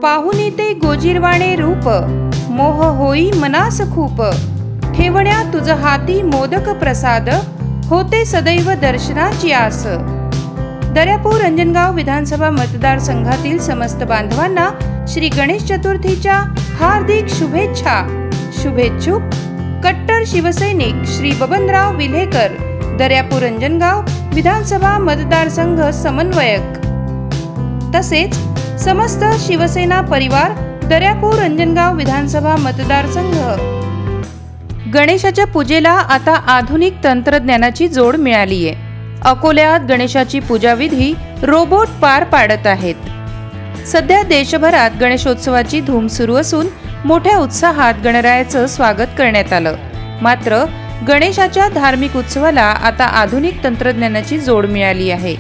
पाहुनी ते गोजिरवाणे रूप, मोह होई मनास खूप, ठेवण्या तुझ हाती मोदक प्रसाद, होते सदैव दर्शनाची आस। दर्यापूर अंजनगाव विधानसभा मतदारसंघातील समस्त बांधवांना श्री गणेश चतुर्थीच्या हार्दिक शुभेच्छा। शुभेच्छुक कट्टर शिवसैनिक श्री बबनराव विल्हेकर, दर्यापूर अंजनगाव विधानसभा मतदारसंघ समन्वयक, तसेच समस्त शिवसेना परिवार, दर्यापूर अंजनगाव विधानसभा मतदारसंघ। गणेशाच्या पूजेला आता आधुनिक तंत्रज्ञानाची जोड मिळाली आहे। अकोल्यात गणेशाची पूजाविधी रोबोट पार पाडत आहेत। सध्या देशभरात गणेशोत्सवाची धूम सुरू असून मोठ्या उत्साहात गणरायाचं स्वागत करण्यात आलं। मात्र गणेशाच्या धार्मिक उत्सवाला आता आधुनिक तंत्रज्ञानाची जोड मिळाली आहे।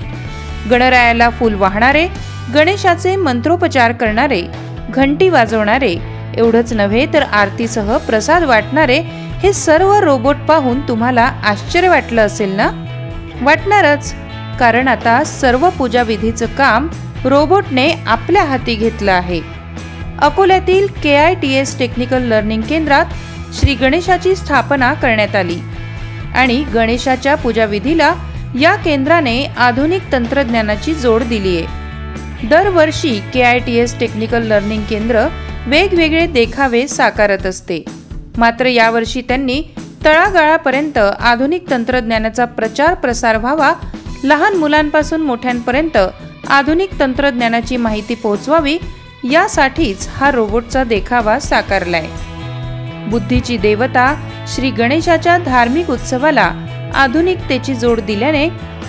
गणरायाला फूल वाहणारे, गणेशाचे मंत्रोपचार करणारे, घंटी वाजवणारे, एवढंच नव्हे तर आरतीसह प्रसाद वाटणारे हे सर्व रोबोट पाहून तुम्हाला आश्चर्य वाटलं असेल ना? वाटणारच, कारण आता सर्व पूजाविधीचं काम रोबोटने आपल्या हाती घेतलं आहे। अकोल्यातील KITS टेक्निकल लर्निंग केंद्रात श्री गणेशाची स्थापना करण्यात आली आणि गणेशाच्या पूजाविधीला या केंद्राने आधुनिक तंत्रज्ञानाची जोड दिली आहे। दरवर्षी KITS टेक्निकल लर्निंग केंद्र वेगवेगळे देखावे साकारत असते, मात्र यावर्षी त्यांनी तळागाळापर्यंत आधुनिक तंत्रज्ञानाचा प्रचार प्रसार व्हावा, लहान मुलांपासून मोठ्यांपर्यंत आधुनिक तंत्रज्ञानाची माहिती पोहोचवावी, यासाठीच हा रोबोटचा देखावा साकारलाय। बुद्धीची देवता श्री गणेशाच्या धार्मिक उत्सवाला आधुनिकतेची जोड दिल्याने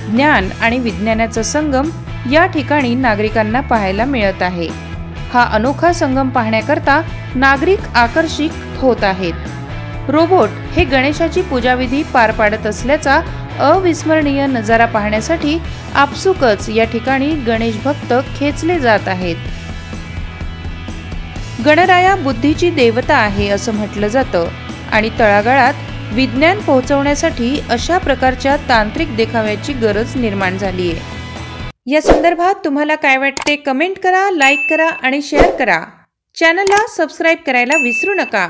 ज्ञान आणि विज्ञानाचा संगम या ठिकाणी नागरिकांना पाहायला मिळत आहे। हा अनोखा संगम पाहण्याकरता नागरिक आकर्षित होत आहेत। रोबोट हे गणेशाची पूजाविधी पार पाडत असल्याचा अविस्मरणीय नजारा पाहण्यासाठी आपसुकच या ठिकाणी गणेश भक्त खेचले जात आहेत। गणराया बुद्धीची देवता आहे असं म्हटलं जातं आणि तळागाळात विज्ञान पोहोचवण्यासाठी अशा प्रकारच्या तांत्रिक देखाव्याची गरज निर्माण झाली आहे। या संदर्भात तुम्हाला काय वाटते कमेंट करा, लाईक करा आणि शेअर करा। चॅनलला सबस्क्राईब करायला विसरू नका।